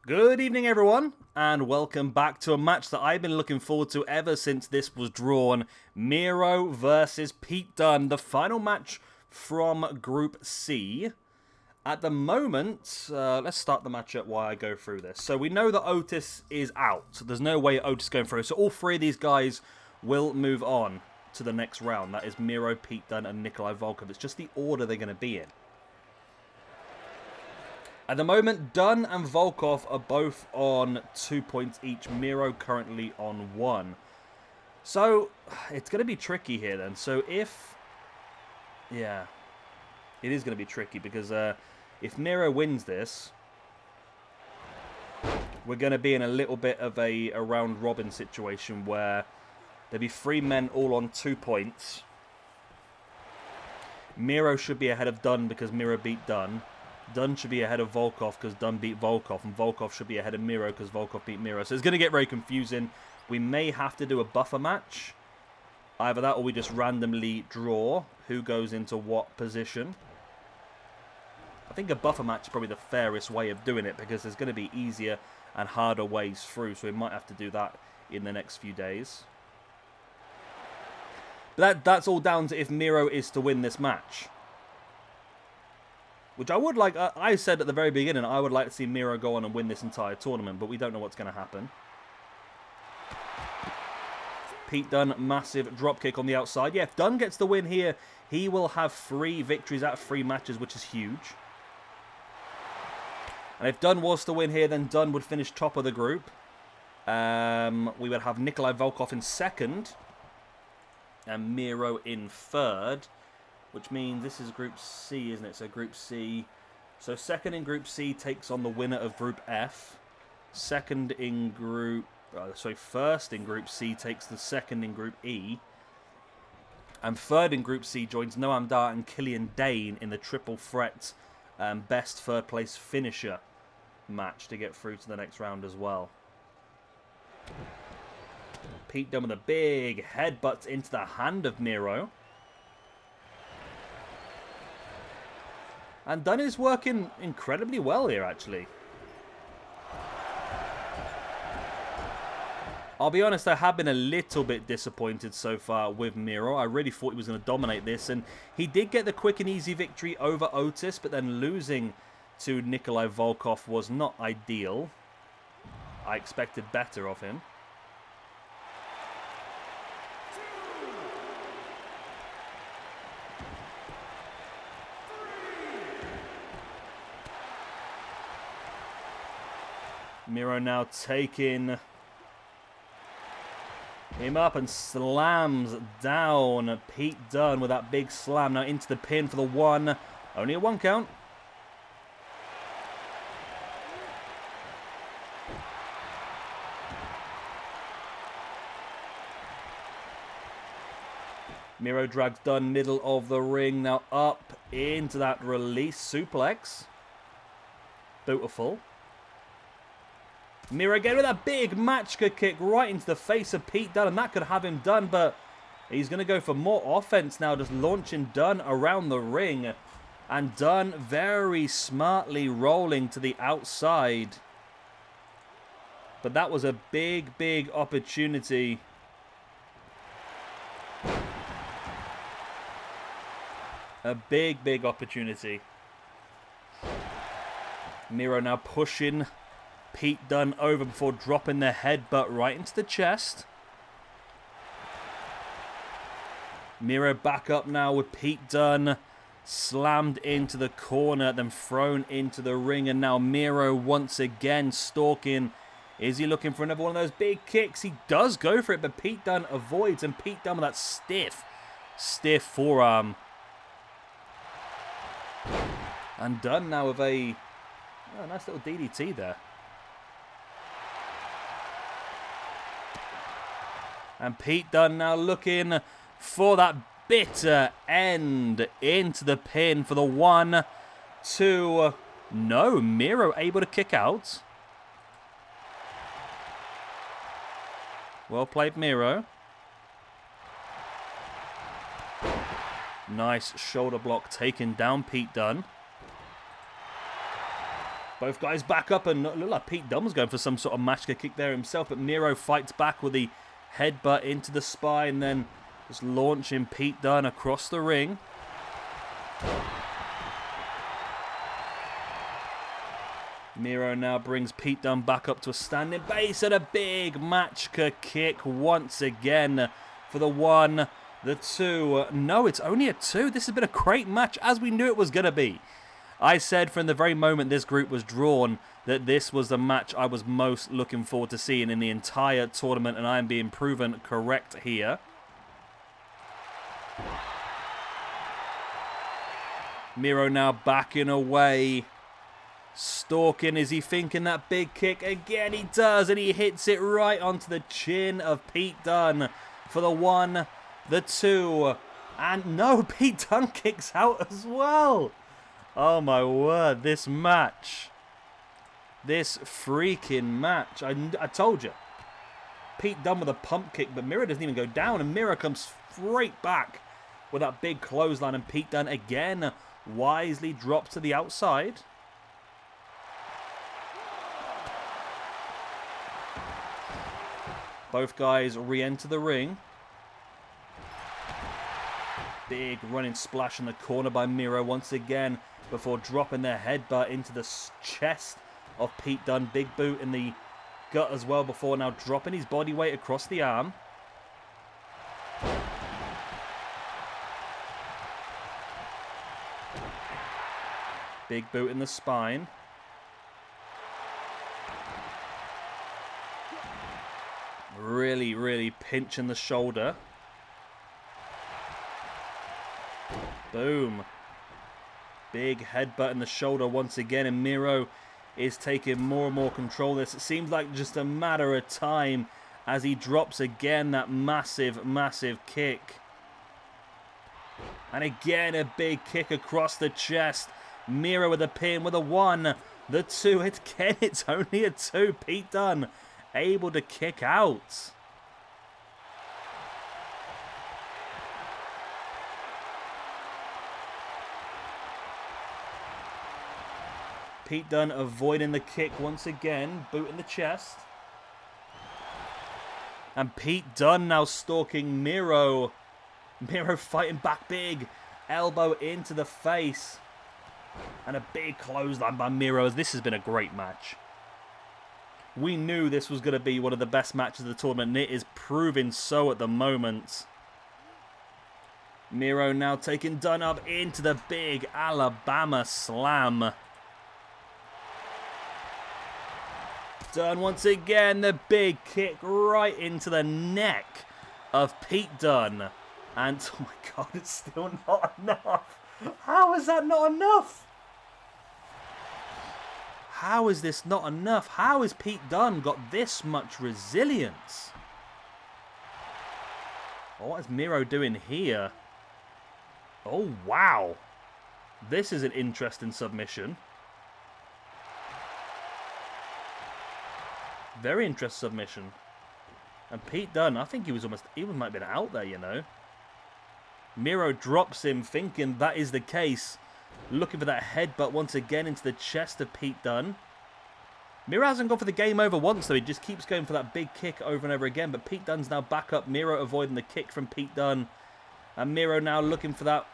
Good evening, everyone, and welcome back to a match that I've been looking forward to ever since this was drawn. Miro versus Pete Dunne, the final match from Group C. At the moment, let's start the match up while I go through this. So we know that Otis is out. So there's no way Otis is going through. So all three of these guys will move on to the next round. That is Miro, Pete Dunne, and Nikolai Volkov. It's just the order they're going to be in. At the moment, Dunne and Volkov are both on 2 points each. Miro currently on 1. So, it's going to be tricky here then. So if... Yeah. It is going to be tricky because if Miro wins this, we're going to be in a little bit of a round-robin situation where there'll be 3 men all on 2 points. Miro should be ahead of Dunne because Miro beat Dunne. Dunne should be ahead of Volkov because Dunne beat Volkov, and Volkov should be ahead of Miro because Volkov beat Miro. So it's going to get very confusing. We may have to do a buffer match. Either that or we just randomly draw who goes into what position. I think a buffer match is probably the fairest way of doing it because there's going to be easier and harder ways through. So we might have to do that in the next few days. But that's all down to if Miro is to win this match. Which I would like, I said at the very beginning, I would like to see Miro go on and win this entire tournament, but we don't know what's going to happen. Pete Dunne, massive dropkick on the outside. Yeah, if Dunne gets the win here, he will have 3 victories out of 3 matches, which is huge. And if Dunne was to win here, then Dunne would finish top of the group. We would have Nikolai Volkov in 2nd, and Miro in 3rd. Which means this is Group C, isn't it? So Group C. So 2nd in Group C takes on the winner of Group F. 2nd in Group... sorry, 1st in Group C takes the 2nd in Group E. And 3rd in Group C joins Noam Dar and Killian Dane in the triple threat best 3rd place finisher match to get through to the next round as well. Pete Dunne with a big headbutt into the hand of Miro. And Dunne is working incredibly well here, actually. I'll be honest, I have been a little bit disappointed so far with Miro. I really thought he was going to dominate this. And he did get the quick and easy victory over Otis, but then losing to Nikolai Volkov was not ideal. I expected better of him. Miro now taking him up and slams down Pete Dunne with that big slam. Now into the pin for the 1. Only a 1 count. Miro drags Dunne middle of the ring. Now up into that release suplex. Beautiful. Miro again with a big matchka kick right into the face of Pete Dunne, and that could have him done, but he's going to go for more offense now, just launching Dunne around the ring. And Dunne very smartly rolling to the outside. But that was a big, big opportunity. A big, big opportunity. Miro now pushing Pete Dunne over before dropping the headbutt right into the chest. Miro back up now with Pete Dunne slammed into the corner, then thrown into the ring. And now Miro once again stalking. Is he looking for another one of those big kicks? He does go for it, but Pete Dunne avoids. And Pete Dunne with that stiff forearm. And Dunne now with a nice little DDT there. And Pete Dunne now looking for that bitter end into the pin for the 1, 2. No, Miro able to kick out. Well played, Miro. Nice shoulder block taking down Pete Dunne. Both guys back up, and look like Pete Dunne was going for some sort of Machka kick there himself, but Miro fights back with the headbutt into the spine, then just launching Pete Dunne across the ring. Miro now brings Pete Dunne back up to a standing base, and a big Machka kick once again for the 1, the 2. No, it's only a 2. This has been a great match, as we knew it was going to be. I said from the very moment this group was drawn that this was the match I was most looking forward to seeing in the entire tournament, and I am being proven correct here. Miro now backing away. Stalking, is he thinking that big kick? Again he does, and he hits it right onto the chin of Pete Dunne for the 1, the 2. And no, Pete Dunne kicks out as well. Oh my word, this match. This freaking match. I told you. Pete Dunne with a pump kick, but Miro doesn't even go down, and Miro comes straight back with that big clothesline, and Pete Dunne again wisely drops to the outside. Both guys re-enter the ring. Big running splash in the corner by Miro once again before dropping their headbutt into the chest of Pete Dunne. Big boot in the gut as well before now dropping his body weight across the arm. Big boot in the spine. Really, really pinching the shoulder. Boom. Big headbutt in the shoulder once again, and Miro is taking more and more control of this. It seems like just a matter of time as he drops again that massive, massive kick. And again, a big kick across the chest. Miro with a pin with a 1, the 2. Again, it's only a 2. Pete Dunne able to kick out. Pete Dunne avoiding the kick once again, boot in the chest. And Pete Dunne now stalking Miro. Miro fighting back big. Elbow into the face. And a big clothesline by Miro. This has been a great match. We knew this was going to be one of the best matches of the tournament, and it is proving so at the moment. Miro now taking Dunne up into the big Alabama slam. Dunne once again, the big kick right into the neck of Pete Dunne. And, oh my God, it's still not enough. How is that not enough? How is this not enough? How has Pete Dunne got this much resilience? What is Miro doing here? Oh, wow. This is an interesting submission. Very interesting submission. And Pete Dunne, I think he might have been out there, you know. Miro drops him thinking that is the case. Looking for that headbutt once again into the chest of Pete Dunne. Miro hasn't gone for the game over once, though. He just keeps going for that big kick over and over again. But Pete Dunne's now back up. Miro avoiding the kick from Pete Dunne. And Miro now looking for that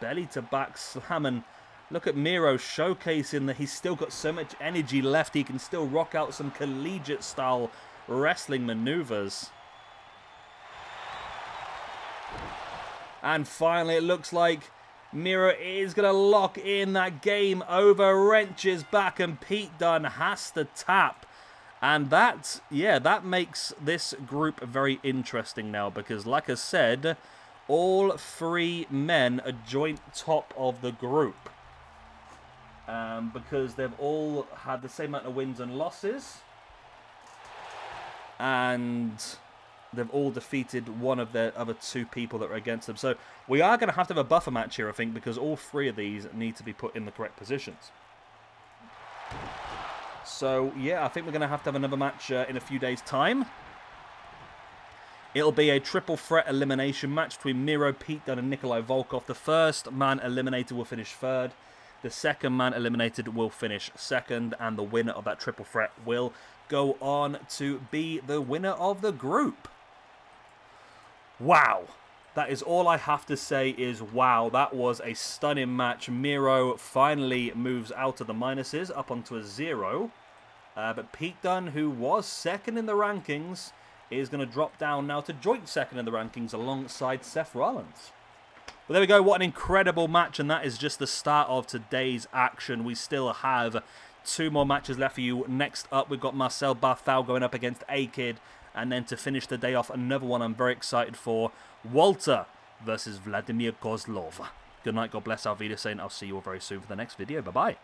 belly to back slam. And look at Miro showcasing that he's still got so much energy left. He can still rock out some collegiate style wrestling maneuvers. And finally, it looks like Miro is going to lock in that game over. Wrenches back, and Pete Dunne has to tap. And that makes this group very interesting now, because like I said, all 3 men are joint top of the group. Because they've all had the same amount of wins and losses. And they've all defeated one of the other 2 people that are against them. So we are going to have a buffer match here, I think, because all 3 of these need to be put in the correct positions. So, yeah, I think we're going to have another match in a few days' time. It'll be a triple threat elimination match between Miro, Pete Dunne, and Nikolai Volkov. The first man eliminated will finish 3rd. The second man eliminated will finish second, and the winner of that triple threat will go on to be the winner of the group. Wow. That is all I have to say is wow. That was a stunning match. Miro finally moves out of the minuses up onto a 0. But Pete Dunne, who was second in the rankings, is going to drop down now to joint second in the rankings alongside Seth Rollins. But there we go. What an incredible match. And that is just the start of today's action. We still have 2 more matches left for you. Next up, we've got Marcel Barthel going up against A-Kid. And then to finish the day off, another one I'm very excited for. Walter versus Vladimir Kozlov. Good night, God bless, Auf Wiedersehen. I'll see you all very soon for the next video. Bye-bye.